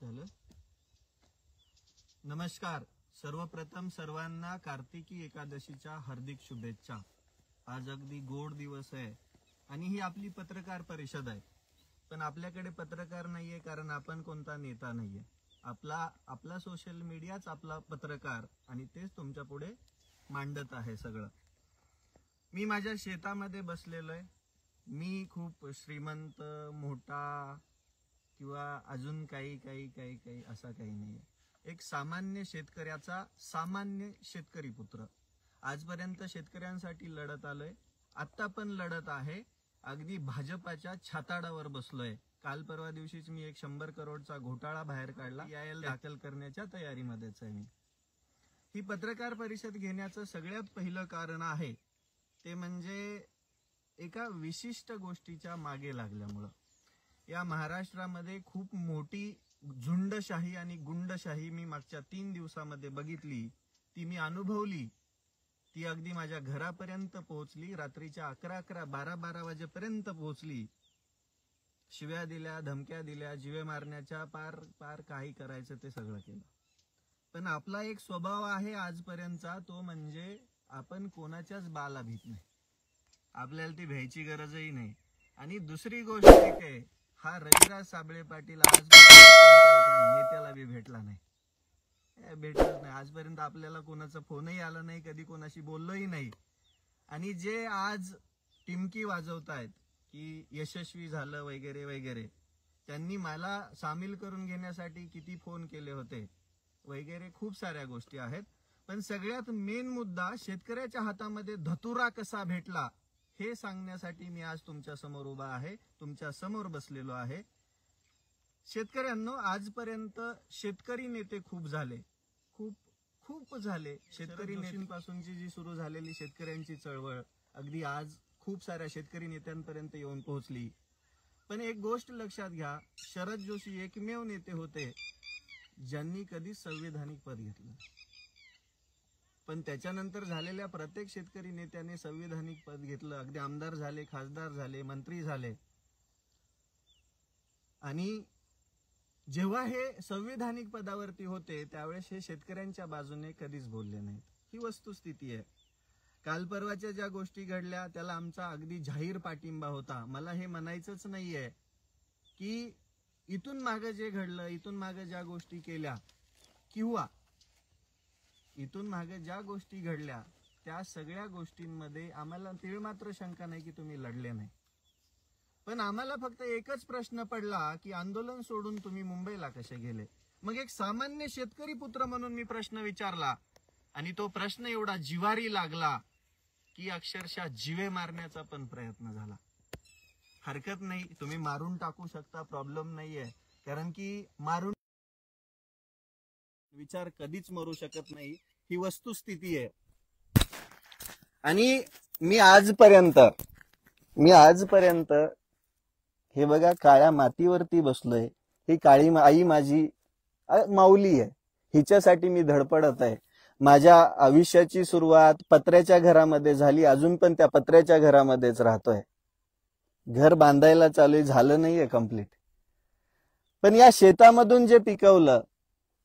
झालं. नमस्कार. सर्वप्रथम सर्वांना कार्तिकी एकादशीच्या हार्दिक शुभेच्छा. आज अगदी गोड दिवस आहे आणि ही आपली पत्रकार परिषद आहे. पण आपल्याकडे पत्रकार नाहीये कारण आपण कोणता नेता नाहीये. आपला सोशल मीडियाच आपला पत्रकार आणि तेच तुमच्या पुढे मांडत आहे सगळं. मी माझ्या शेतामध्ये बसलेलो आहे. मी खूप श्रीमंत मोठा किंवा अजून काही असा काही नाहीये. एक सामान्य शेतकऱ्याचा सामान्य शेतकरी पुत्र. आजपर्यंत शेतकऱ्यांसाठी लढत आलोय, आता पण लढत आहे. अगदी भाजपाच्या छाताडावर बसलोय. काल परवा दिवशीच मी एक 100 करोडचा घोटाळा बाहेर काढला. EIL दाखल करण्याच्या तयारीमध्येच आहे मी. ही पत्रकार परिषद घेण्याचं सगळ्यात पहिलं कारण आहे ते म्हणजे एका विशिष्ट गोष्टीच्या मागे लागल्यामुळं. या महाराष्ट्रामध्ये खूप मोठी झुंडशाही आणि गुंडशाही मी मागच्या 3 दिवसामध्ये बघितली. ती मी अनुभवली. ती अगदी माझ्या घरापर्यंत पोहोचली. रात्रीच्या 11-11, 12-12 वाजेपर्यंत पोहोचली. शिव्या दिल्या, धमक्या दिल्या, जीवे मारण्याच्या पार काही करायचं ते सगळं केलं. पण आपला एक स्वभाव आहे आजपर्यंतचा, तो म्हणजे आपण कोणाच्याच बाला भीत नाही. आपल्याला ती भ्यायची गरजही नाही. आणि दुसरी गोष्ट एक आहे, हा रविराज साबळे पाटील आज नेत्याला बी भेटला नाही. भेटलंच नाही आजपर्यंत. आपल्याला कोणाचा फोनही आला नाही, कधी कोणाशी बोललोही नाही. आणि जे आज टिमकी वाजवतायत की यशस्वी झालं वगैरे वगैरे, त्यांनी मला सामील करून घेण्यासाठी किती फोन केले होते वगैरे, खूप साऱ्या गोष्टी आहेत. पण सगळ्यात मेन मुद्दा शेतकऱ्याच्या हातामध्ये धतुरा कसा भेटला हे सांगण्यासाठी मी आज तुमच्या समोर उभा आहे, तुमच्या समोर बसलेलो आहे. शेतकऱ्यांनो, आजपर्यंत शेतकरी नेते खूप झाले, खूप झाले. शेतकरी नेत्यांपासूनची जी सुरू झालेली शेतकऱ्यांची चळवळ अगदी आज खूप साऱ्या शेतकरी नेत्यांपर्यंत येऊन पोहोचली. पण एक गोष्ट लक्षात घ्या, शरद जोशी एकमेव नेते होते ज्यांनी कधी संविधानिक पद घेतलं. पण त्याच्यानंतर झालेल्या प्रत्येक शेतकरी नेत्याने संविधानिक पद घेतलं. अगदी आमदार झाले, खासदार झाले, मंत्री झाले. आणि जेव्हा हे संविधानिक पदावरती होते त्यावेळेस हे शेतकऱ्यांच्या बाजूने कधीच बोलले नाहीत. ही वस्तुस्थिती आहे. काल परवाच्या ज्या गोष्टी घडल्या त्याला आमचा अगदी जाहीर पाठिंबा होता. मला हे म्हणायचंच नाहीये की इथून मागे जे घडलं, इथून मागे ज्या गोष्टी केल्या किंवा इथून मागे ज्या गोष्टी घडल्या त्या सगळ्या गोष्टींमध्ये आम्हाला तीळ मात्र शंका नाही की तुम्ही लढले नाही. पण आम्हाला फक्त एकच प्रश्न पडला की आंदोलन सोडून तुम्ही मुंबईला कसे गेले. मग एक सामान्य शेतकरी पुत्र म्हणून मी प्रश्न विचारला आणि तो प्रश्न एवढा जिव्हारी लागला की अक्षरशः जीवे मारण्याचा पण प्रयत्न झाला. हरकत नाही, तुम्ही मारून टाकू शकता, प्रॉब्लेम नाहीये. कारण की मारून विचार कधीच मरू शकत नाही, ही वस्तुस्थिती आहे. आणि मी आजपर्यंत हे बघा काळ्या मातीवरती बसलोय. ही काळी आई माझी माऊली आहे, हिच्यासाठी मी धडपडत आहे. माझ्या आयुष्याची सुरुवात पत्र्याच्या घरामध्ये झाली, अजून पण त्या पत्र्याच्या घरामध्येच राहतोय. घर बांधायला चालू झालं नाहीये कम्प्लीट. पण या शेतामधून जे पिकवलं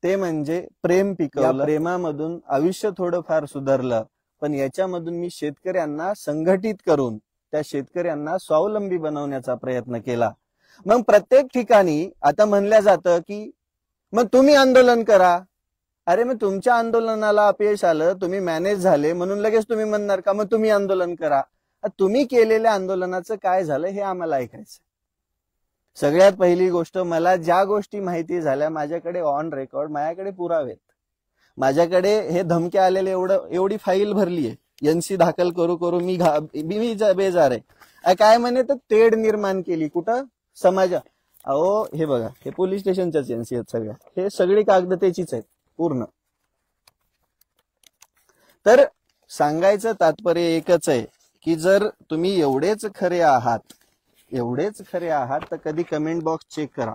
ते म्हणजे प्रेम पिकवलं. प्रेमामधून आयुष्य थोडंफार सुधारलं. पण याच्यामधून मी शेतकऱ्यांना संघटित करून त्या शेतकऱ्यांना स्वावलंबी बनवण्याचा प्रयत्न केला. मग प्रत्येक ठिकाणी आता म्हणलं जातं की मग तुम्ही आंदोलन करा. अरे मग तुमच्या आंदोलनाला अपयश आलं, तुम्ही मॅनेज झाले म्हणून लगेच तुम्ही म्हणणार का मग तुम्ही आंदोलन करा. तुम्ही केलेल्या आंदोलनाचं काय झालं हे आम्हाला ऐकायचं. सगळ्यात पहिली गोष्ट, मला ज्या गोष्टी माहिती झाल्या माझ्याकडे ऑन रेकॉर्ड, माझ्याकडे पुरावेत. माझ्याकडे हे धमक्या आलेले एवढी फाईल भरली आहे. NC दाखल करू मी बेजार आहे. काय म्हणे तर तेढ निर्माण केली कुठं समाजा. अहो हे बघा, हे पोलीस स्टेशनच्याच NC आहेत सगळ्या. हे सगळी कागद त्याचीच आहेत पूर्ण. तर सांगायचं तात्पर्य एकच आहे की जर तुम्ही एवढेच खरे आहात तर कधी कमेंट बॉक्स चेक करा.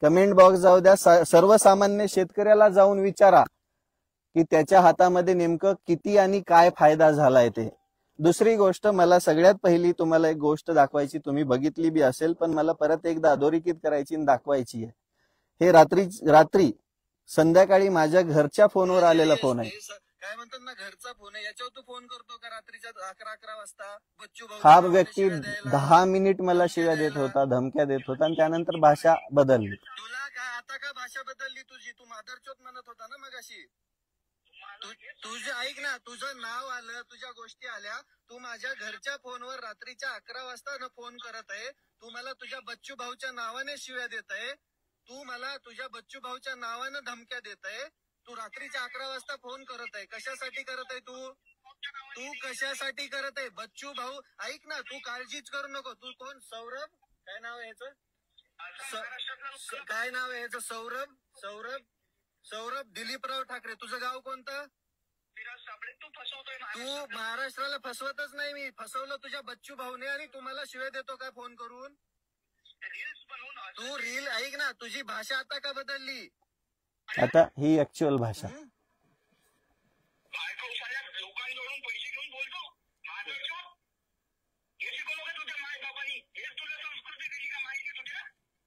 कमेंट बॉक्स जाऊ द्या, सर्वसामान्य शेतकऱ्याला जाऊन विचारा की त्याच्या हातामध्ये नेमकं किती आणि काय फायदा झालाय ते. दुसरी गोष्ट, मला सगळ्यात पहिली तुम्हाला एक गोष्ट दाखवायची, तुम्ही बघितली बी असेल पण मला परत एकदा अधोरेखित करायची आणि दाखवायची आहे. हे रात्री संध्याकाळी माझ्या घरच्या फोनवर आलेला फोन आहे. काय म्हणतात ना, घरचा फोन आहे, याच्यावर तू फोन करतो का रात्रीच्या 11 वाजता? बच्चू भाऊ हा व्यक्ती 10 मिनिट मला शिव्या देत होता, धमक्या देत होता आणि त्यानंतर भाषा बदलली. तुला काय आता का भाषा बदलली तुझी? तू मादरचोत म्हणत होता ना मगाशी. तुझं ऐक ना, तुझं नाव आलं, तुझ्या गोष्टी आल्या, तू माझ्या घरच्या फोनवर रात्रीच्या 11 वाजता फोन करत आहे. तू मला तुझ्या बच्चू भाऊच्या नावाने शिव्या देत आहे. तू मला तुझ्या बच्चू भाऊच्या नावानं धमक्या देत आहे. तू रात्रीच्या 11 वाजता फोन करत आहे. कशासाठी करत आहे तू कशासाठी करत आहे? बच्चू भाऊ ऐक ना, तू काळजीच करू नको. तू कोण? सौरभ? काय नाव आहे याचं? काय नाव आहे याचं? सौरभ दिलीपराव ठाकरे. तुझं गाव कोणतं? तू महाराष्ट्राला फसवतच नाही. मी फसवलं तुझ्या बच्चू भाऊने आणि तुम्हाला शिव्या देतो काय फोन करून? तू रील ऐक ना, तुझी भाषा आता का बदलली? आता ही ऍक्च्युअल भाषा. लोकांकडून पैसे घेऊन बोलतो.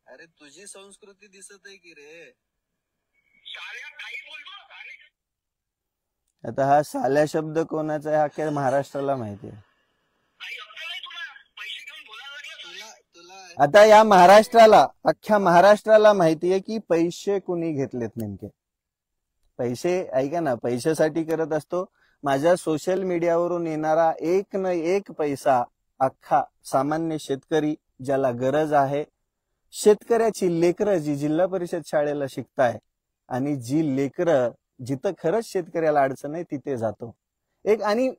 अरे तुझी संस्कृती दिसत आहे की रे. आता हा साल्या शब्द कोणाचा आहे हा काय महाराष्ट्राला माहिती आहे. आता या महाराष्ट्राला, अख्ख्या महाराष्ट्राला माहिती आहे की पैसे कुणी घेतलेत नेमके. पैसे ऐका ना, पैशासाठी करत असतो. माझ्या सोशल मीडियावरून येणारा एक न एक पैसा अख्खा सामान्य शेतकरी ज्याला गरज आहे, शेतकऱ्याची लेकरं जी जिल्हा परिषद शाळेला शिकताय आणि जी लेकरं जिथं खरंच शेतकऱ्याला अडचण आहे तिथे जातो. एक आणि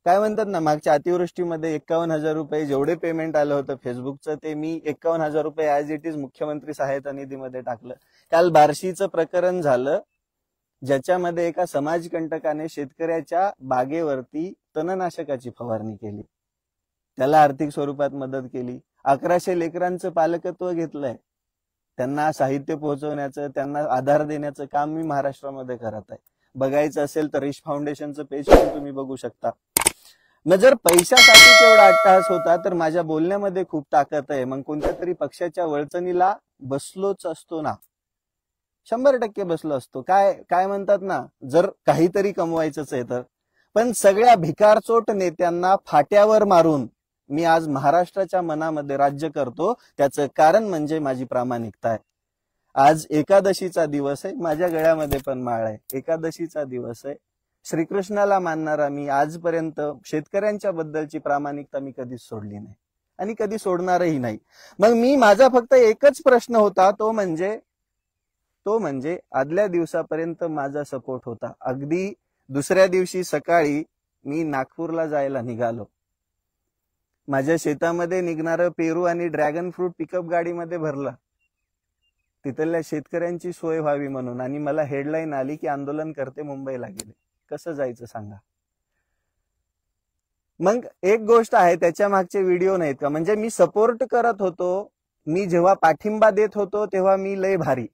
काय म्हणतात ना, मागच्या अतिवृष्टीमध्ये 51,000 रुपये जेवढे पेमेंट आलं होतं फेसबुकचं, ते मी 51,000 रुपये ऍज इट इज मुख्यमंत्री सहायता निधीमध्ये टाकलं. काल बार्शीचं प्रकरण झालं ज्याच्यामध्ये एका समाजकंटकाने शेतकऱ्याच्या बागेवरती तणनाशकाची फवारणी केली, त्याला आर्थिक स्वरूपात मदत केली. 1100 लेकरांचं पालकत्व घेतलंय. त्यांना साहित्य पोहोचवण्याचं, त्यांना आधार देण्याचं काम मी महाराष्ट्रामध्ये करत आहे. बघायचं असेल तर रिश फाउंडेशनचं पेज पण तुम्ही बघू शकता. मग जर पैशासाठी तेवढा अट्टहास होता तर माझ्या बोलण्यामध्ये खूप ताकद आहे. मग कोणत्या तरी पक्षाच्या वळचणीला बसलोच असतो ना, 100% बसलो असतो. काय म्हणतात ना, जर काहीतरी कमवायचंच आहे तर. पण सगळ्या भिकारचोट नेत्यांना फाट्यावर मारून मी आज महाराष्ट्राच्या मनामध्ये राज्य करतो. त्याचं कारण म्हणजे माझी प्रामाणिकता आहे. आज एकादशीचा दिवस आहे, माझ्या गळ्यामध्ये पण माळ आहे. एकादशीचा दिवस आहे. श्रीकृष्णाला मानणारा मी आजपर्यंत शेतकऱ्यांच्या बद्दलची प्रामाणिकता मी कधीच सोडली नाही आणि कधी सोडणारही नाही. मग माझा फक्त एकच प्रश्न होता, तो म्हणजे आदल्या दिवसापर्यंत माझा सपोर्ट होता. अगदी दुसऱ्या दिवशी सकाळी मी नागपूरला जायला निघालो. माझ्या शेतामध्ये निघणारं पेरू आणि ड्रॅगन फ्रूट पिकअप गाडीमध्ये भरलं, तिथल्या शेतकऱ्यांची सोय व्हावी म्हणून. आणि मला हेडलाईन आली की आंदोलन करते मुंबईला गेले. कसं जायचं सांगा? मग एक गोष्ट आहे, त्याच्या मागचे व्हिडिओ नाहीत का? म्हणजे मी सपोर्ट करत होतो, मी जेव्हा पाठिंबा देत होतो तेव्हा मी लय भारी.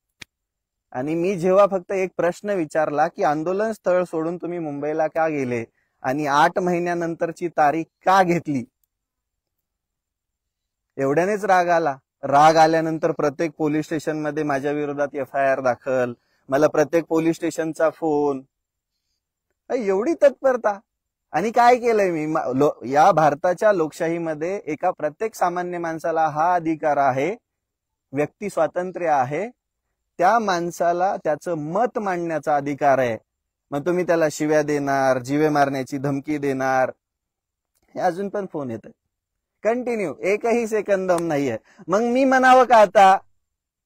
आणि मी जेव्हा फक्त एक प्रश्न विचारला की आंदोलन स्थळ सोडून तुम्ही मुंबईला का गेले आणि 8 महिन्यानंतरची तारीख का घेतली, एवढ्यानेच राग आला. राग आल्यानंतर प्रत्येक पोलीस स्टेशनमध्ये माझ्या विरोधात FIR दाखल, मला प्रत्येक पोलीस स्टेशनचा फोन, एवढी तत्परता. आणि काय केलंय मी? या भारताच्या लोकशाहीमध्ये एका प्रत्येक सामान्य माणसाला हा अधिकार आहे, व्यक्ती स्वातंत्र्य आहे, त्या माणसाला त्याचं मत मांडण्याचा अधिकार आहे. मग तुम्ही त्याला शिव्या देणार, जीवे मारण्याची धमकी देणार, हे अजून पण फोन येत आहे कंटिन्यू, एकही सेकंद नाहीये. मग मी म्हणावं का आता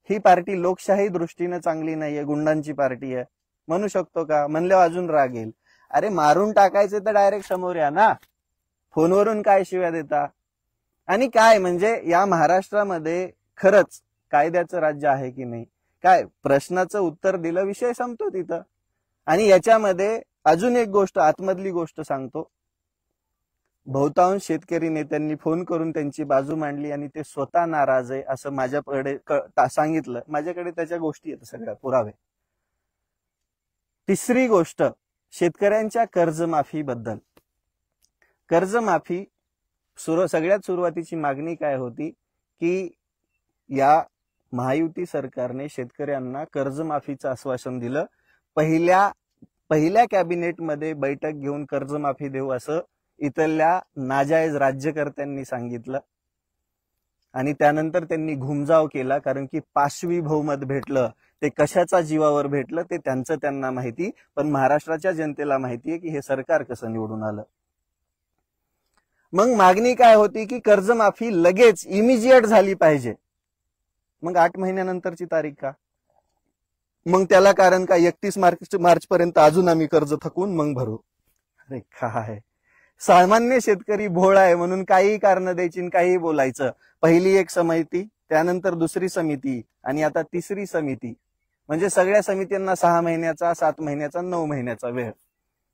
ही पार्टी लोकशाही दृष्टीने चांगली नाहीये, गुंडांची पार्टी आहे म्हणू शकतो का? म्हणल्यावर अजून राग येईल. अरे मारून टाकायचे तर डायरेक्ट समोर या ना, फोनवरून काय शिव्या देता? आणि काय म्हणजे या महाराष्ट्रामध्ये खरंच कायद्याचं राज्य आहे की नाही? काय प्रश्नाचं उत्तर दिलं, विषय संपतो तिथं. आणि याच्यामध्ये अजून एक गोष्ट, आतमधली गोष्ट सांगतो. बहुतांश शेतकरी नेत्यांनी फोन करून त्यांची बाजू मांडली आणि ते स्वतः नाराज आहे असं माझ्याकडे सांगितलं. माझ्याकडे त्याच्या गोष्टी आहेत, सगळ्या पुरावे. तिसरी गोष्ट, शेतकऱ्यांच्या कर्जमाफी बद्दल. कर्जमाफी सगळ्यात सुरुवातीची मागणी काय होती की या महायुती सरकारने शेतकऱ्यांना कर्जमाफीचं आश्वासन दिलं. पहिल्या कॅबिनेटमध्ये बैठक घेऊन कर्जमाफी देऊ असं इथल्या नाजायज राज्यकर्त्यांनी सांगितलं आणि त्यानंतर त्यांनी घुमजाव केला, कारण की पाशवी बहुमत भेटलं. ते कशाच्या जीवावर भेटलं ते त्यांना माहिती, पण महाराष्ट्राच्या जनतेला माहिती आहे की हे सरकार कसं निवडून आलं. मग मागणी काय होती की कर्जमाफी लगेच इमिजिएट झाली पाहिजे. मग 8 महिन्यानंतरची तारीख का? मग त्याला कारण का 31 मार्च पर्यंत अजून आम्ही कर्ज थकवून मग भरू? अरे काय, सामान्य शेतकरी भोळा आहे म्हणून काही कारण द्यायची आणि काही बोलायचं. पहिली एक समिती, त्यानंतर दुसरी समिती आणि आता तिसरी समिती, म्हणजे सगळ्या समित्यांना 6 महिन्याचा, 7 महिन्याचा, 9 महिन्याचा वेळ.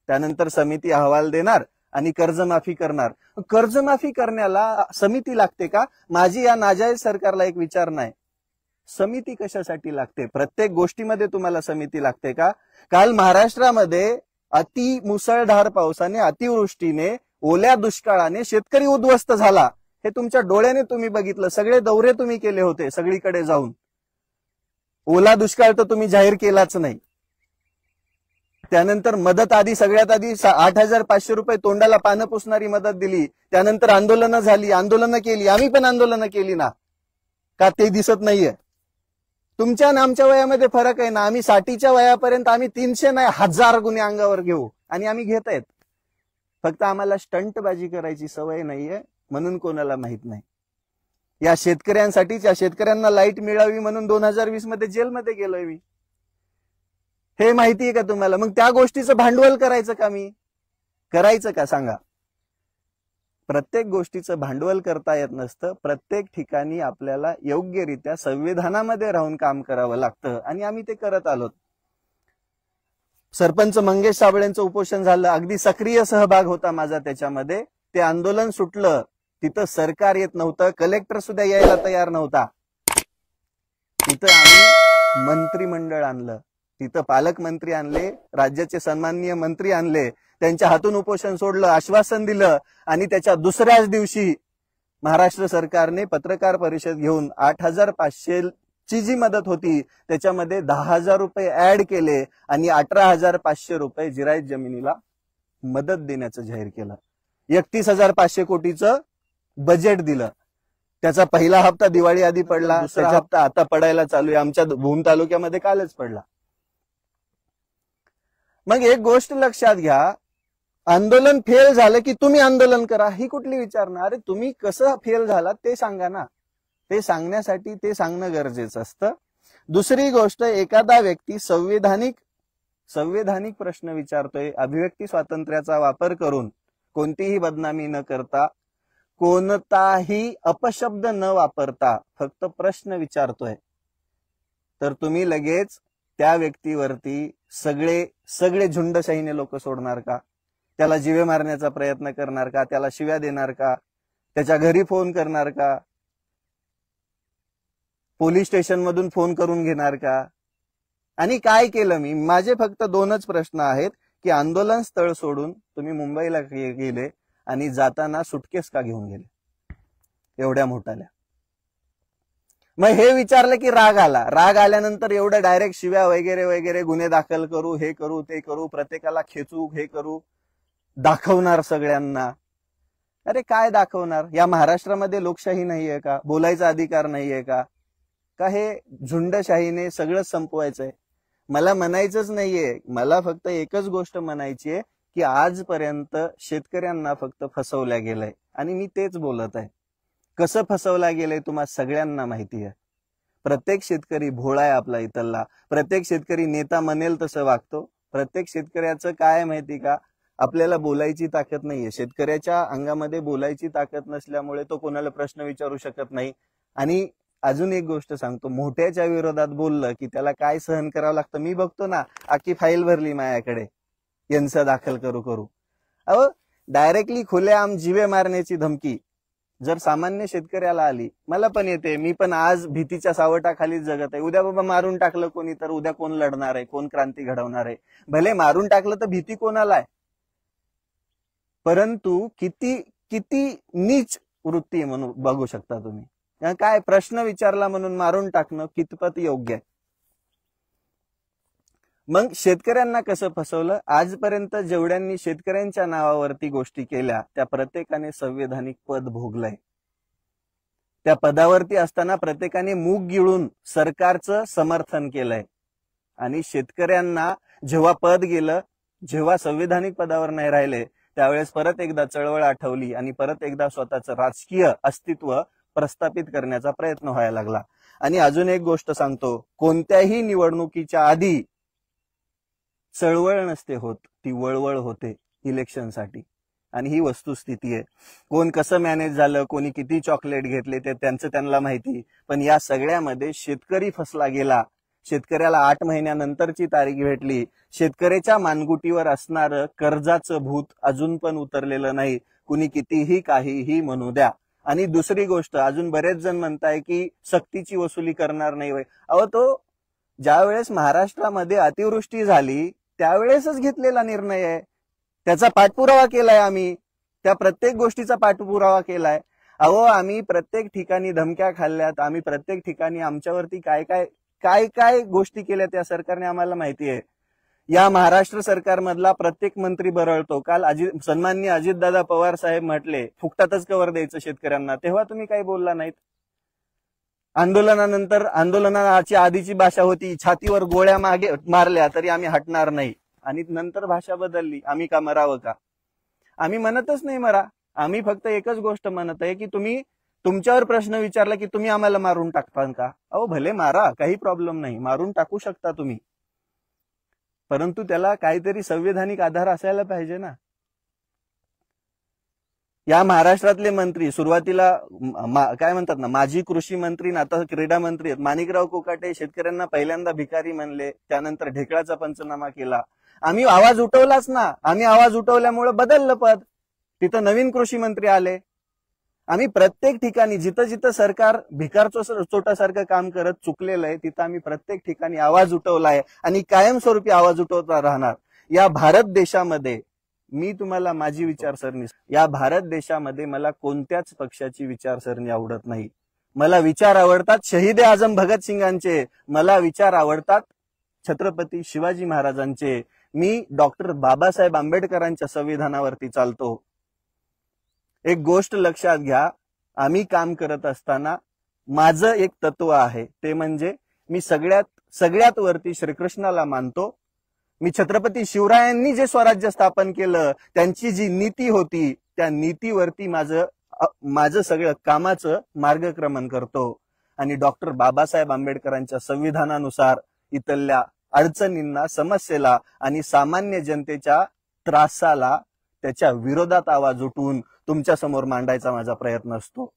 त्यानंतर समिती अहवाल देणार आणि कर्जमाफी करणार. कर्जमाफी करण्याला समिती लागते का? माझी या नाजायज सरकारला एक विचार नाही, समिती कशासाठी लागते? प्रत्येक गोष्टीमध्ये तुम्हाला समिती लागते का? काल महाराष्ट्रामध्ये अति मुसळधार पावसाने, अतिवृष्टीने, ओल्या दुष्काळाने शेतकरी उद्ध्वस्त झाला. हे तुमच्या डोळ्याने तुम्ही बघितलं. सगळे दौरे तुम्ही केले होते सगळीकडे जाऊन. ओला दुष्काळ तर तुम्ही जाहीर केलाच नाही. त्यानंतर मदत आधी, सगळ्यात आधी 8,500 रुपये तोंडाला पानं पुसणारी मदत दिली. त्यानंतर आंदोलनं झाली, आंदोलनं केली. आम्ही पण आंदोलनं केली ना, का ते दिसत नाहीये? तुमच्या आणि आमच्या वयामध्ये फरक आहे ना. आम्ही 60च्या वयापर्यंत आम्ही 300 नाही 1000 गुन्हे अंगावर घेऊ आणि आम्ही घेत आहेत. फक्त आम्हाला स्टंटबाजी करायची सवय नाहीये म्हणून कोणाला माहित नाही. या शेतकऱ्यांसाठीच, या शेतकऱ्यांना लाईट मिळावी म्हणून 2020 मध्ये जेलमध्ये गेलोय मी. हे माहिती आहे का तुम्हाला? मग त्या गोष्टीचं भांडवल करायचं का? मी करायचं का सांगा? प्रत्येक गोष्टीचं भांडवल करता येत नसतं. प्रत्येक ठिकाणी आपल्याला योग्यरित्या संविधानामध्ये राहून काम करावं लागतं आणि आम्ही ते करत आलो. सरपंच मंगेश साबळेंचं उपोषण झालं, अगदी सक्रिय सहभाग होता माझा त्याच्यामध्ये. ते आंदोलन सुटलं, तिथं सरकार येत नव्हतं, कलेक्टर सुद्धा यायला तयार नव्हता. तिथं आम्ही मंत्रिमंडळ आणलं, तिथं पालकमंत्री आणले, राज्याचे सन्माननीय मंत्री आणले, त्यांच्या हातून उपोषण सोडलं, आश्वासन दिलं आणि त्याच्या दुसऱ्याच दिवशी महाराष्ट्र सरकारने पत्रकार परिषद घेऊन 8,500 ची जी मदत होती त्याच्यामध्ये 10,000 रुपये ऍड केले आणि 18,500 रुपये जिरायत जमिनीला मदत देण्याचं जाहीर केलं. 31,500 कोटीचं बजेट दिलं. त्याचा पहिला हप्ता दिवाळी आधी पडला, दुसरा हप्ता आता पडायला चालू आहे. आमच्या भूम तालुक्यामध्ये कालच पडला. मग एक गोष्ट लक्षात घ्या, आंदोलन फेल झालं की तुम्ही आंदोलन करा, ही कुठली विचारणा? अरे तुम्ही कसं फेल झाला ते सांगा ना. ते सांगण्यासाठी ते सांगणं गरजेचं असतं. दुसरी गोष्ट, एखादा व्यक्ती संवैधानिक प्रश्न विचारतोय, अभिव्यक्ती स्वातंत्र्याचा वापर करून, कोणतीही बदनामी न करता, कोणताही अपशब्द न वापरता फक्त प्रश्न विचारतोय, तर तुम्ही लगेच त्या व्यक्तीवरती सगळे झुंडशाहीने लोक सोडणार का? त्याला जीवे मारण्याचा प्रयत्न करणार का? त्याला शिव्या देणार का? त्याच्या घरी फोन करणार का? पोलीस स्टेशन मधून फोन करून घेणार का? आणि काय केलं मी? माझे फक्त 2च प्रश्न आहेत की आंदोलन स्थळ सोडून तुम्ही मुंबईला गेले आणि जाताना सुटकेस का घेऊन गेले एवढ्या मोठ्याल्या? मग हे विचारलं की राग आला. राग आल्यानंतर एवढं डायरेक्ट शिव्या वगैरे वगैरे, गुन्हे दाखल करू, हे करू, ते करू, प्रत्येकाला खेचू, हे करू, दाखवणार सगळ्यांना. अरे काय दाखवणार? या महाराष्ट्रामध्ये लोकशाही नाहीये का? बोलायचा अधिकार नाहीये का? का हे झुंडशाहीने सगळं संपवायचंय? मला म्हणायचंच नाहीये. मला फक्त एकच गोष्ट म्हणायची आहे की आजपर्यंत शेतकऱ्यांना फक्त फसवल्या गेलंय आणि मी तेच बोलत आहे. कसं फसवला गेलंय तुम्हा सगळ्यांना माहिती आहे. प्रत्येक शेतकरी भोळा आहे आपला इथला. प्रत्येक शेतकरी नेता म्हणेल तसं वागतो. प्रत्येक शेतकऱ्याचं काय माहिती का? आपल्याला बोलायची ताकद नाहीये. शेतकऱ्याच्या अंगामध्ये बोलायची ताकद नसल्यामुळे तो कोणाला प्रश्न विचारू शकत नाही. आणि अजून एक गोष्ट सांगतो, मोठ्याच्या विरोधात बोललं की त्याला काय सहन करावं लागतं. मी बघतो ना, आखी फाईल भरली माझ्याकडे यांचं दाखल करू. अहो डायरेक्टली खुलेआम जीवे मारण्याची धमकी जर सामान्य शेतकऱ्याला आली, मला पण येते. मी पण आज भीतीच्या सावटाखालीच जगत आहे. उद्या बाबा मारून टाकलं कोणी तर उद्या कोण लढणार आहे? कोण क्रांती घडवणार आहे? भले मारून टाकलं तर भीती कोणाला आहे? परंतु किती नीच वृत्ती म्हणून बघू शकता तुम्ही. काय प्रश्न विचारला म्हणून मारून टाकणं कितपत योग्य आहे? मग शेतकऱ्यांना कसं फसवलं? आजपर्यंत जेवढ्यांनी शेतकऱ्यांच्या नावावरती गोष्टी केल्या त्या प्रत्येकाने संवैधानिक पद भोगलंय. त्या पदावरती असताना प्रत्येकाने मूग गिळून सरकारचं समर्थन केलंय. आणि शेतकऱ्यांना जेव्हा पद गेलं, जेव्हा संवैधानिक पदावर नाही राहिले, त्यावेळेस परत एकदा चळवळ आठवली आणि परत एकदा स्वतःचं राजकीय अस्तित्व प्रस्थापित करण्याचा प्रयत्न व्हायला लागला. आणि अजून एक गोष्ट सांगतो, कोणत्याही निवडणुकीच्या आधी चळवळ नसते होत, ती वळवळ होते इलेक्शनसाठी. आणि ही वस्तुस्थिती आहे. कोण कसं मॅनेज झालं, कोणी किती चॉकलेट घेतले ते त्यांचं त्यांना माहिती. पण या सगळ्यामध्ये शेतकरी फसला गेला. शेतकऱ्याला 8 महिन्यानंतरची तारीख भेटली. शेतकऱ्याच्या मानगुटीवर असणारं कर्जाचं भूत अजून पण उतरलेलं नाही. कुणी कितीही काहीही म्हणू द्या. आणि दुसरी गोष्ट, अजून बरेच जण म्हणताय की सक्तीची वसुली करणार नाही. अहो, तो ज्या वेळेस महाराष्ट्रामध्ये अतिवृष्टी झाली त्यावेळेसच घेतलेला निर्णय आहे. त्याचा पाठपुरावा केलाय आम्ही, त्या प्रत्येक गोष्टीचा पाठपुरावा केलाय. अहो, आम्ही प्रत्येक ठिकाणी धमक्या खाल्ल्यात, आम्ही प्रत्येक ठिकाणी आमच्यावरती काय काय गोष्टी केल्या त्या सरकारने आम्हाला माहिती आहे. या महाराष्ट्र सरकारमधला प्रत्येक मंत्री बरळतो. काल सन्माननीय अजितदादा पवार साहेब म्हटले फुकटातच कव्हर द्यायचं शेतकऱ्यांना, तेव्हा तुम्ही काही बोलला नाहीत. आंदोलनानंतर, आंदोलनाची आधीची भाषा होती छातीवर गोळ्या मारल्या तरी आम्ही हटणार नाही. आणि नंतर भाषा बदलली, आम्ही का मरावं का? आम्ही म्हणतच नाही मरा. आम्ही फक्त एकच गोष्ट म्हणत आहे की तुम्ही तुमच्यावर प्रश्न विचारला की तुम्ही आम्हाला मारून टाकता का? अहो, भले मारा, काही प्रॉब्लेम नाही, मारून टाकू शकता तुम्ही, परंतु त्याला काहीतरी संवैधानिक आधार असायला पाहिजे ना. या महाराष्ट्रातले मंत्री सुरुवातीला काय म्हणतात ना, माजी कृषी मंत्री, आता क्रीडा मंत्री आहेत माणिकराव कोकाटे, शेतकऱ्यांना पहिल्यांदा भिकारी म्हणले, त्यानंतर ढेकळाचा पंचनामा केला. आम्ही आवाज उठवलाच ना. आम्ही आवाज उठवल्यामुळे बदललं पद, तिथं नवीन कृषी मंत्री आले. आम्ही प्रत्येक ठिकाणी जिथं जिथं सरकार भिकारचं चोटासारखं काम करत चुकलेलं आहे तिथं आम्ही प्रत्येक ठिकाणी आवाज उठवलाय आणि कायमस्वरूपी आवाज उठवता राहणार. या भारत देशामध्ये मी तुम्हाला माझी विचारसरणी, या भारत देशामध्ये मला कोणत्याच पक्षाची विचारसरणी आवडत नाही. मला विचार आवडतात शहीद आझम भगतसिंगांचे, मला विचार आवडतात छत्रपती शिवाजी महाराजांचे. मी डॉक्टर बाबासाहेब आंबेडकरांच्या संविधानावरती चालतो. एक गोष्ट लक्षात घ्या, आम्ही काम करत असताना माझं एक तत्व आहे, ते म्हणजे मी सगळ्यात वरती श्रीकृष्णाला मानतो. मी छत्रपती शिवरायांनी जे स्वराज्य स्थापन केलं, त्यांची जी नीती होती, त्या नीतीवरती माझं सगळं कामाचं मार्गक्रमण करतो. आणि डॉक्टर बाबासाहेब आंबेडकरांच्या संविधानानुसार इथल्या अडचणींना, समस्येला आणि सामान्य जनतेच्या त्रासाला त्याच्या विरोधात आवाज उठवून तुमच्या समोर मांडायचा माझा प्रयत्न असतो.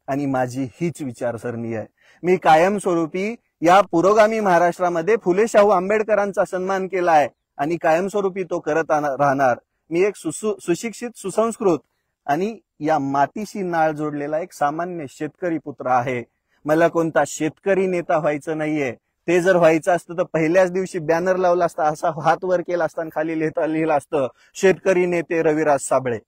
आणि माझी हीच विचारसरणी आहे. मी कायमस्वरूपी या पुरोगामी महाराष्ट्रामध्ये फुले शाहू आंबेडकरांचा सन्मान केलाय आणि कायमस्वरूपी तो करत राहणार. मी एक सुशिक्षित, सुसंस्कृत आणि या मातीशी नाळ जोडलेला एक सामान्य शेतकरी पुत्र आहे. मला कोणता शेतकरी नेता व्हायचं नाहीये. ते जर व्हायचं असतं तर पहिल्याच दिवशी बॅनर लावला असता, असा हात वर केला असता आणि खाली लिहिलं असतं शेतकरी नेते रविराज साबळे.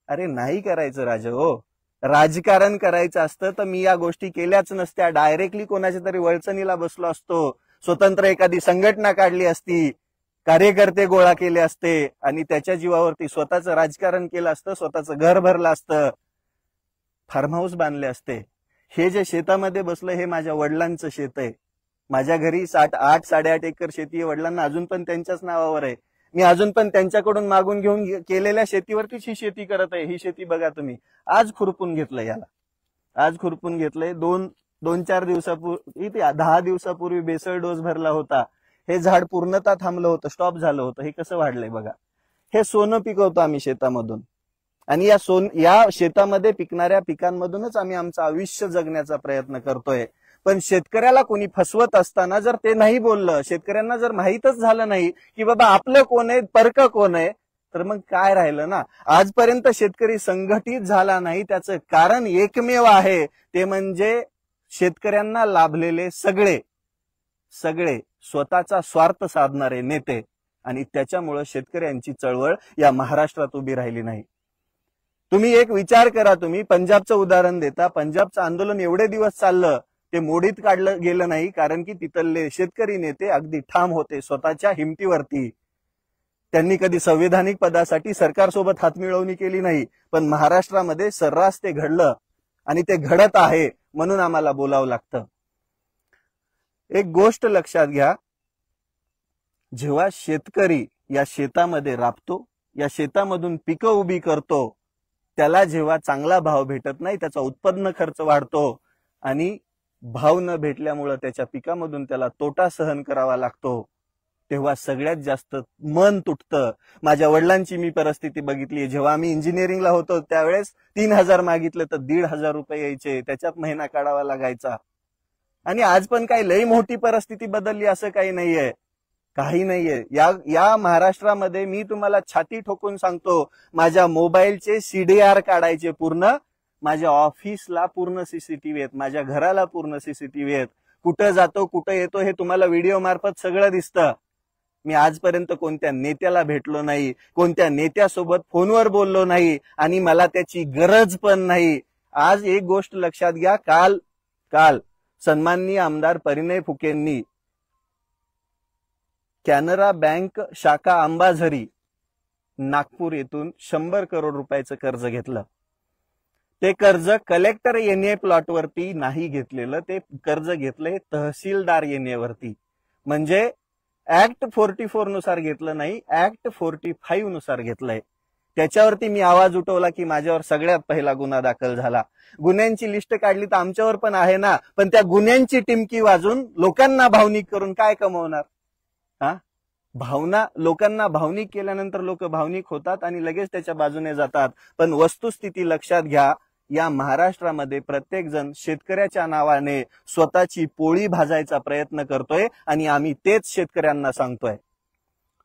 अरे नाही करायचं राजा हो. राजकारण करायचं असतं तर मी या गोष्टी केल्याच नसत्या. डायरेक्टली कोणाच्या तरी वळचणीला बसलो असतो, स्वतंत्र एखादी संघटना काढली असती, कार्यकर्ते गोळा केले असते आणि त्याच्या जीवावरती स्वतःचं राजकारण केलं असतं, स्वतःचं घर भरलं असतं, फार्म हाऊस बांधले असते. हे जे शेतामध्ये बसलं हे माझ्या वडिलांचं शेत आहे. माझ्या घरी 8-8.5 एकर शेती आहे. वडिलांना अजून पण त्यांच्याच नावावर आहे. मी अजून पण त्यांच्याकडून मागून घेऊन केलेल्या शेतीवरतीच ही शेती करत आहे. ही शेती बघा तुम्ही, आज खुरपून घेतलंय याला, आज खुरपून घेतलंय. 2-4 दिवसापूर्वी, 10 दिवसापूर्वी बेसळ डोस भरला होता. हे झाड पूर्णतः थांबलं होतं, स्टॉप झालं होतं. हे कसं वाढलंय बघा. हे सोनं पिकवतो आम्ही शेतामधून आणि या शेतामध्ये पिकणाऱ्या पिकांमधूनच आम्ही आमचं आयुष्य जगण्याचा प्रयत्न करतोय. पण शेतकऱ्याला कोणी फसवत असताना जर ते नाही बोललं, शेतकऱ्यांना जर माहीतच झालं नाही की बाबा आपलं कोण आहे, परक कोण आहे, तर मग काय राहिलं ना. आजपर्यंत शेतकरी संघटित झाला नाही, त्याचं कारण एकमेव आहे, ते म्हणजे शेतकऱ्यांना लाभलेले सगळे स्वतःचा स्वार्थ साधणारे नेते. आणि त्याच्यामुळे शेतकऱ्यांची चळवळ या महाराष्ट्रात उभी राहिली नाही. तुम्ही एक विचार करा, तुम्ही पंजाबचं उदाहरण देता. पंजाबचं आंदोलन एवढे दिवस चाललं, ते मोडीत काढलं गेलं नाही, कारण की तिथले शेतकरी नेते अगदी ठाम होते स्वतःच्या हिमतीवरती. त्यांनी कधी संविधानिक पदासाठी सरकारसोबत हातमिळवणी केली नाही. पण महाराष्ट्रामध्ये सर्रास ते घडलं आणि ते घडत आहे, म्हणून आम्हाला बोलावं लागतं. एक गोष्ट लक्षात घ्या, जेव्हा शेतकरी या शेतामध्ये राबतो, या शेतामधून पिकं उभी करतो, त्याला जेव्हा चांगला भाव भेटत नाही, त्याचा उत्पन्न खर्च वाढतो आणि भाव न भेटल्यामुळे त्याच्या पिकामधून त्याला तोटा सहन करावा लागतो, तेव्हा सगळ्यात जास्त मन तुटतं. माझ्या वडिलांची मी परिस्थिती बघितली. जेव्हा आम्ही इंजिनिअरिंगला होतो त्यावेळेस 3,000 मागितले तर 1,500 रुपये यायचे, त्याच्यात महिना काढावा लागायचा. आणि आज पण काही लई मोठी परिस्थिती बदलली असं काही नाहीये, काही नाहीये. या महाराष्ट्रामध्ये मी तुम्हाला छाती ठोकून सांगतो, माझ्या मोबाईलचे CDR काढायचे पूर्ण, माझ्या ऑफिसला पूर्ण सीसीटीव्ही आहेत, माझ्या घराला पूर्ण सीसीटीव्ही आहेत. कुठं जातो कुठं येतो हे तुम्हाला व्हिडिओ मार्फत सगळं दिसतं. मी आजपर्यंत कोणत्या नेत्याला भेटलो नाही, कोणत्या नेत्यासोबत फोनवर बोललो नाही आणि मला त्याची गरज पण नाही. आज एक गोष्ट लक्षात घ्या, काल सन्माननीय आमदार परिणय फुकेंनी कॅनरा बँक शाखा अंबाझरी नागपूर येथून 100 करोड रुपयाचं कर्ज घेतलं. ते कर्ज कलेक्टर एनए प्लॉटवरती नाही घेतलेलं, ते कर्ज घेतलंय तहसीलदार एनए वरती. म्हणजे ऍक्ट 44 नुसार घेतलं नाही, ऍक्ट 45 नुसार घेतलंय. त्याच्यावरती मी आवाज उठवला की माझ्यावर सगळ्यात पहिला गुन्हा दाखल झाला. गुन्ह्यांची लिस्ट काढली तर आमच्यावर पण आहे ना, पण त्या गुन्ह्यांची टिमकी वाजून लोकांना भावनिक करून काय कमवणार? लोकांना भावनिक केल्यानंतर लोक भावनिक होतात आणि लगेच त्याच्या बाजूने जातात. पण वस्तुस्थिती लक्षात घ्या, या महाराष्ट्रामध्ये प्रत्येक जण शेतकऱ्याच्या नावाने स्वतःची पोळी भाजायचा प्रयत्न करतोय आणि आम्ही तेच शेतकऱ्यांना सांगतोय.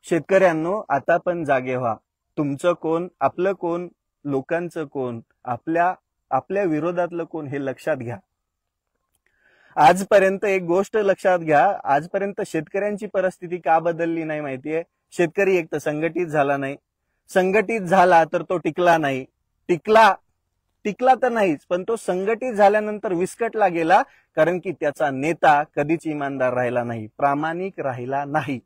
शेतकऱ्यांनो, आता पण जागे व्हा. तुमचं कोण, आपलं कोण, लोकांचं कोण, आपल्या विरोधातलं कोण हे लक्षात घ्या. आजपर्यंत एक गोष्ट लक्षात घ्या, आजपर्यंत शेतकऱ्यांची परिस्थिती का बदलली नाही माहितीये? शेतकरी एक तर संघटित झाला नाही, संघटित झाला तर तो टिकला नाही, टिकला तर नाहीच, पण तो संघटित झाल्यानंतर विस्कटला गेला, कारण की त्याचा नेता कधीच इमानदार राहिला नाही, प्रामाणिक राहिला नाही.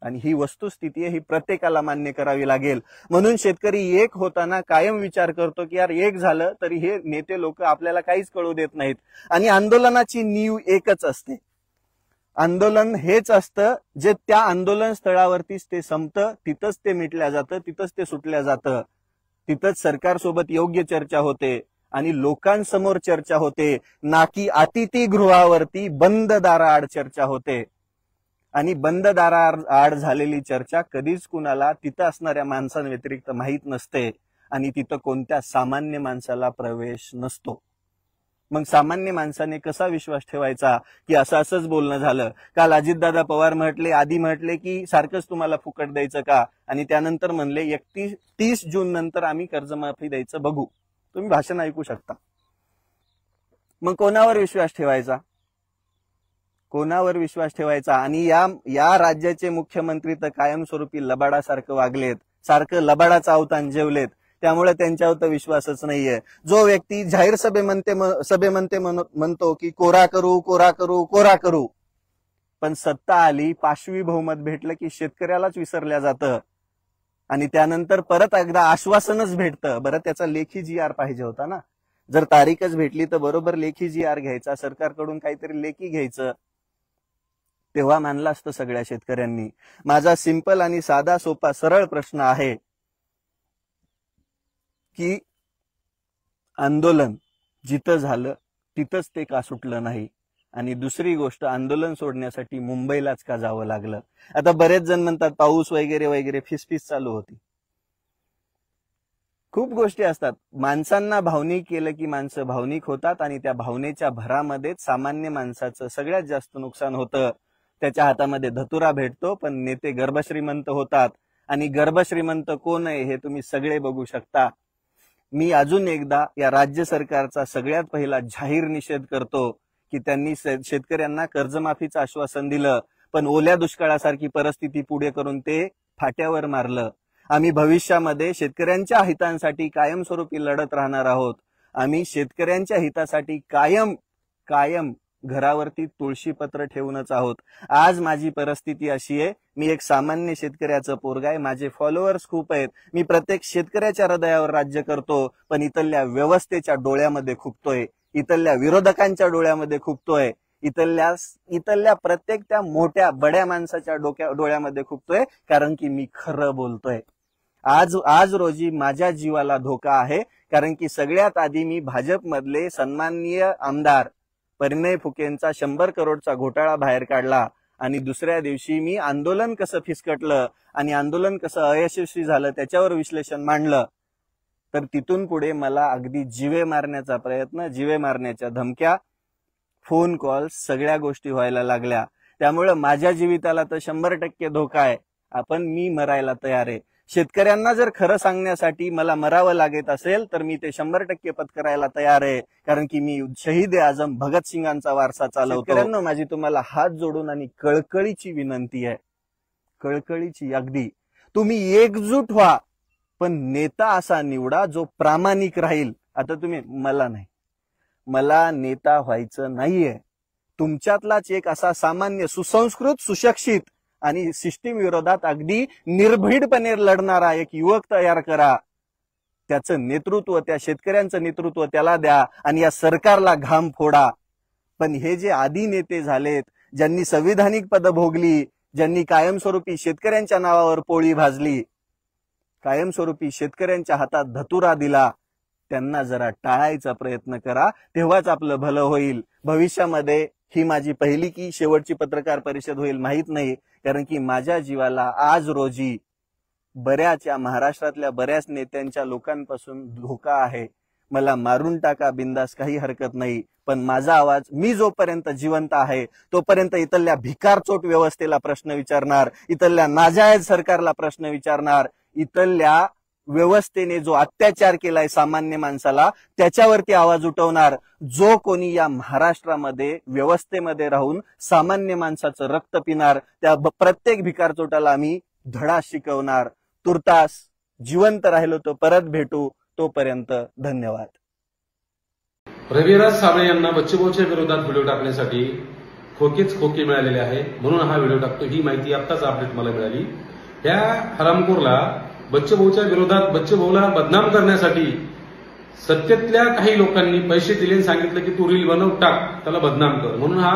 आणि ही वस्तुस्थिती आहे, ही प्रत्येकाला मान्य करावी लागेल. म्हणून शेतकरी एक होताना कायम विचार करतो की यार एक झालं तरी हे नेते लोक आपल्याला काहीच कळू देत नाहीत. आणि आंदोलनाची नीव एकच असते, आंदोलन हेच असतं जे त्या आंदोलन स्थळावरतीच ते संपतं, तिथंच ते मिटल्या जातं, तिथंच ते सुटल्या जातं, तिथंच सरकारसोबत योग्य चर्चा होते आणि लोकांसमोर चर्चा होते, ना की अतिथीगृहावरती बंद दाराआड चर्चा होते. आणि बंद दाराआड झालेली चर्चा कधीच कुणाला तिथं असणाऱ्या माणसांव्यतिरिक्त माहीत नसते आणि तिथं कोणत्या सामान्य माणसाला प्रवेश नसतो. मग सामान्य माणसाने कसा विश्वास ठेवायचा की असंच बोलणं झालं? काल अजितदादा पवार आधी म्हटले की सारखंच तुम्हाला फुकट द्यायचं का, आणि त्यानंतर म्हणले 30 जून नंतर आम्ही कर्जमाफी द्यायचं बघू. तुम्ही भाषण ऐकू शकता. मग कोणावर विश्वास ठेवायचा? कोणावर विश्वास ठेवायचा? आणि या राज्याचे मुख्यमंत्री तर कायमस्वरूपी लबाडासारखं वागलेत, सारखं लबाडाचा अवतान जेवलेत, त्यामुळे त्यांच्यावर तर विश्वासच नाहीये. जो व्यक्ती जाहीर सभेमध्ये म्हणतो की कोरा करू कोरा करू कोरा करू, पण सत्ता आली, पाशवी बहुमत भेटलं की शेतकऱ्यालाच विसरल्या जातं आणि त्यानंतर परत एकदा आश्वासनच भेटतं. बरं, त्याचा लेखी GR पाहिजे होता ना. जर तारीखच भेटली तर बरोबर लेखी GR घ्यायचा, सरकारकडून काहीतरी लेखी घ्यायचं, तेव्हा मानलं असतं सगळ्या शेतकऱ्यांनी. माझा सिंपल आणि साधा सोपा सरळ प्रश्न आहे की आंदोलन जिथं झालं तिथंच ते का सुटलं नाही? आणि दुसरी गोष्ट, आंदोलन सोडण्यासाठी मुंबईलाच का जावं लागलं? आता बरेच जण म्हणतात पाऊस वगैरे वगैरे, फिसफिस चालू होती. खूप गोष्टी असतात. माणसांना भावनिक केलं की माणसं भावनिक होतात आणि त्या भावनेच्या भरामध्येच सामान्य माणसाचं सगळ्यात जास्त नुकसान होतं. त्याच्या हातामध्ये धतुरा भेटतो, पण नेते गर्भश्रीमंत होतात. आणि गर्भश्रीमंत कोण आहे हे तुम्ही सगळे बघू शकता. मी अजून एकदा या राज्य सरकारचा सगळ्यात पहिला जाहीर निषेध करतो की त्यांनी शेतकऱ्यांना कर्जमाफीचं आश्वासन दिलं, पण ओल्या दुष्काळासारखी परिस्थिती पुढे करून ते फाट्यावर मारलं. आम्ही भविष्यामध्ये शेतकऱ्यांच्या हितांसाठी कायमस्वरूपी लढत राहणार आहोत. आम्ही शेतकऱ्यांच्या हितासाठी कायम घरावरती तुळशीपत्र ठेवूनच आहोत. आज माझी परिस्थिती अशी आहे, मी एक सामान्य शेतकऱ्याचं पोरगा आहे. माझे फॉलोअर्स खूप आहेत. मी प्रत्येक शेतकऱ्याच्या हृदयावर राज्य करतो, पण इथल्या व्यवस्थेच्या डोळ्यामध्ये खुपतोय, इथल्या विरोधकांच्या डोळ्यामध्ये खुपतोय, इथल्या प्रत्येक त्या मोठ्या बड्या माणसाच्या डोळ्यामध्ये खुपतोय, कारण की मी खरं बोलतोय. आज रोजी माझ्या जीवाला धोका आहे, कारण की सगळ्यात आधी मी भाजपमधले सन्माननीय आमदार परिणय फुकेंचा 100 करोडचा घोटाळा बाहेर काढला आणि दुसऱ्या दिवशी मी आंदोलन कसं फिसकटलं आणि आंदोलन कसं अयशस्वी झालं त्याच्यावर विश्लेषण मांडलं. तर तिथून पुढे मला अगदी जीवे मारण्याचा प्रयत्न, जीवे मारण्याच्या धमक्या, फोन कॉल, सगळ्या गोष्टी व्हायला लागल्या. त्यामुळे माझ्या जीविताला तर 100% धोका आहे. मी मरायला तयार आहे. शेतकऱ्यांना जर खरं सांगण्यासाठी मला मरावं लागत असेल तर मी ते 100% पत्करायला तयार आहे, कारण की मी शहीद आझम भगतसिंगांचा वारसा चालवतो. शेतकऱ्यांना माझी तुम्हाला हात जोडून आणि कळकळीची विनंती आहे, कळकळीची अगदी, तुम्ही एकजूट व्हा, पण नेता असा निवडा जो प्रामाणिक राहील. आता तुम्ही मला नेता व्हायचं नाहीये. तुमच्यातलाच एक असा सामान्य सुसंस्कृत सुशिक्षित आणि सिस्टीम विरोधात अगदी निर्भीडपणे लढणारा एक युवक तयार करा. त्याचं नेतृत्व, त्या शेतकऱ्यांचं नेतृत्व त्याला द्या आणि या सरकारला घाम फोडा. पण हे जे आदी नेते झालेत, ज्यांनी संविधानिक पद भोगली, ज्यांनी कायमस्वरूपी शेतकऱ्यांच्या नावावर पोळी भाजली, कायमस्वरूपी शेतकऱ्यांच्या हातात धतुरा दिला, त्यांना जरा टाळायचा प्रयत्न करा, तेव्हाच आपलं भलं होईल. भविष्यामध्ये ही माझी पहिली की शेवटची पत्रकार परिषद होईल माहित नाही, कारण की माझ्या जीवाला आज रोजी महाराष्ट्रातल्या बऱ्याच नेत्यांच्या लोकांपासून धोका आहे. मला मारून टाका बिंदास, काही हरकत नाही, पण माझा आवाज, मी जोपर्यंत जिवंत आहे तोपर्यंत इथल्या भिकारचोट व्यवस्थेला प्रश्न विचारणार, इथल्या नाजायज सरकारला प्रश्न विचारणार, इथल्या व्यवस्थेने जो अत्याचार केलाय सामान्य माणसाला त्याच्यावरती आवाज उठवणार. जो कोणी या महाराष्ट्रामध्ये व्यवस्थेमध्ये राहून सामान्य माणसाचं रक्त पिणार, त्या प्रत्येक भिकारचोटाला आम्ही धडा शिकवणार. तुर्तास जिवंत राहिलो तो परत भेटू, तोपर्यंत धन्यवाद. रविराज साबळे यांना बच्चूभाऊच्या विरोधात व्हिडिओ टाकण्यासाठी खोके मिळालेले आहे, म्हणून हा व्हिडिओ टाकतो. ही माहिती आत्ताच अपडेट मला मिळाली. त्या हरामखोरला बच्चूभाऊच्या विरोधात बच्चूभाऊला बदनाम करण्यासाठी सत्तेतल्या काही लोकांनी पैसे दिले आणि सांगितलं की तू रील बनव, टाक, त्याला बदनाम कर, म्हणून हा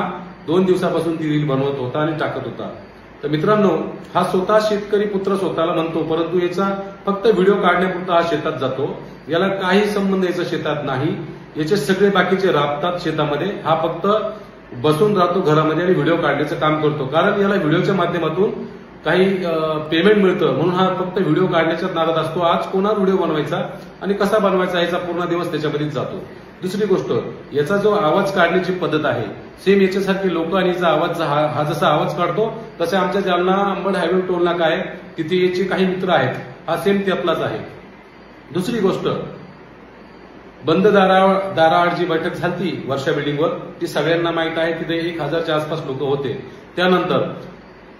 2 दिवसापासून ती रील बनवत होता आणि टाकत होता. तर मित्रांनो, हा स्वतः शेतकरी पुत्र स्वतःला म्हणतो, परंतु याचा फक्त व्हिडिओ काढण्यापुरता हा शेतात जातो. याला काही संबंध याचा शेतात नाही. याचे सगळे बाकीचे राबतात शेतामध्ये, हा फक्त बसून राहतो घरामध्ये आणि व्हिडिओ काढण्याचं काम करतो. कारण याला व्हिडिओच्या माध्यमातून काही पेमेंट मिळतं, म्हणून हा फक्त व्हिडिओ काढण्याच्या नादात असतो. आज कोणावर व्हिडिओ बनवायचा आणि कसा बनवायचा याचा पूर्ण दिवस त्याच्यामध्येच जातो. दुसरी गोष्ट, याचा जो आवाज काढण्याची पद्धत आहे सेम याच्यासारखी लोक आणि याचा आवाज हा जसा आवाज काढतो तसे आमच्या जालना अंबड हायवे टोल नाका आहे, तिथे याचे काही मित्र आहेत, हा सेम त्यातलाच आहे. दुसरी गोष्ट, बंद दाराआड जी बैठक झाली वर्षा बिल्डिंगवर, ती सगळ्यांना माहित आहे. तिथे 1000च्या आसपास लोक होते. त्यानंतर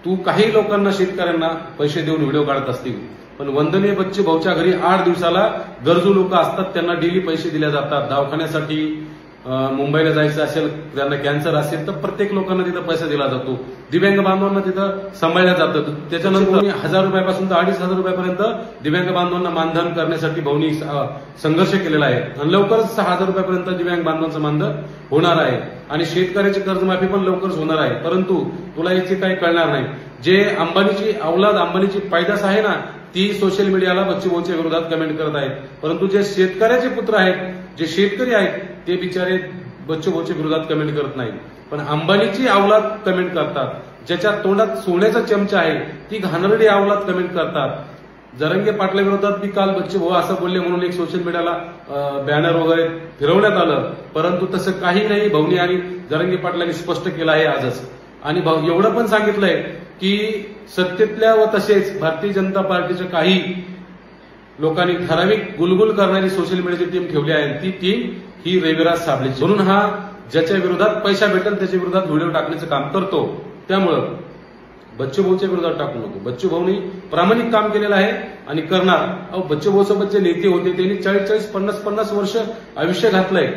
तू काही लोकांना, शेतकऱ्यांना पैसे देऊन व्हिडिओ काढत असतील, पण वंदनीय बच्चूभाऊच्या घरी 8 दिवसाला गरजू लोक असतात, त्यांना डेली पैसे दिले जातात. दवाखान्यासाठी मुंबईला जायचं असेल, त्यांना कॅन्सर असेल तर प्रत्येक लोकांना तिथं पैसा दिला जातो. दिव्यांग बांधवांना तिथं सांभाळलं जातं. त्याच्यानंतर 1000 रुपयापासून तर 2500 रुपयापर्यंत दिव्यांग बांधवांना मानधन करण्यासाठी भाऊनी संघर्ष केलेला आहे आणि लवकरच 6000 रुपयापर्यंत दिव्यांग बांधवांचं मानधन होणार आहे आणि शेतकऱ्याची कर्जमाफी पण लवकरच होणार आहे. परंतु तुला याची काही कळणार नाही. जे अंबानीची औलाद, अंबानीची पैदास आहे ना, ती सोशल मीडियाला बच्चूभाऊच्या विरोधात कमेंट करत आहेत. परंतु जे शेतकऱ्याचे पुत्र आहेत, जे शेतकरी आहेत, ते बिचारे बच्चूभाऊच्या विरोधात कमेंट करत नाहीत, पण अंबानीची औलाद कमेंट करतात. ज्याच्या तोंडात सोन्याचा चमचा आहे ती घाणेरडी औलाद कमेंट करतात. जरांगे पाटला विरोधात बी काल बच्चूभाऊ असं बोलले म्हणून एक सोशल मीडियाला बॅनर वगैरे फिरवण्यात आलं, परंतु तसं काही नाही. भाऊनी आणि जरांगे पाटलांनी स्पष्ट केलं आहे आजच. आणि एवढं पण सांगितलंय की सत्तेतल्या व तसेच भारतीय जनता पार्टीच्या काही लोकांनी ठराविक गुलगुल करणारी सोशल मीडियाची टीम ठेवली आहे. ती टीम ही रविराज साबळेची, म्हणून हा ज्याच्या विरोधात पैसा भेटेल त्याच्या विरोधात व्हिडिओ टाकण्याचं काम करतो. त्यामुळं बच्चू भाऊच्या विरोधात टाकू नको. बच्चू भाऊनी प्रामाणिक काम केलेलं आहे आणि करणार. बच्चू भाऊ सोबत जे नेते होते त्यांनी 40-40, 50-50 वर्ष आयुष्य घातलंय.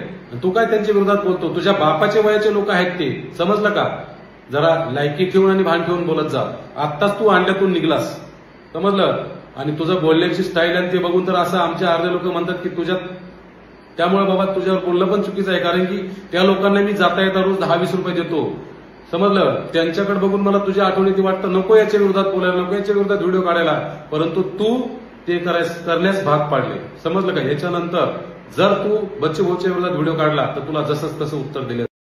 तू काय त्यांच्या विरोधात बोलतो? तुझ्या बापाच्या वयाचे लोक आहेत ते, समजलं का? जरा लायकी ठेवून आणि भान ठेवून बोलत जा. आत्ताच तू अंड्यातून निघलास, समजलं? आणि तुझं बोलण्याची स्टाईल आणि ते बघून तर असं आमचे अर्धे लोक म्हणतात की तुझ्यात, त्यामुळे बाबा तुझ्यावर बोलणं पण चुकीचं आहे. कारण की त्या लोकांना मी जाता येता रोज 10-20 रुपये देतो, समजलं? त्यांच्याकडे बघून मला तुझ्या आठवणीत वाटतं नको याच्या विरोधात बोलायला, नको याच्या विरोधात व्हिडिओ काढायला, परंतु तू ते करण्यास भाग पाडले, समजलं का? याच्यानंतर जर तू बच्चू भाऊच्या विरोधात व्हिडिओ काढला तर तुला जसंच तसं उत्तर दिलं.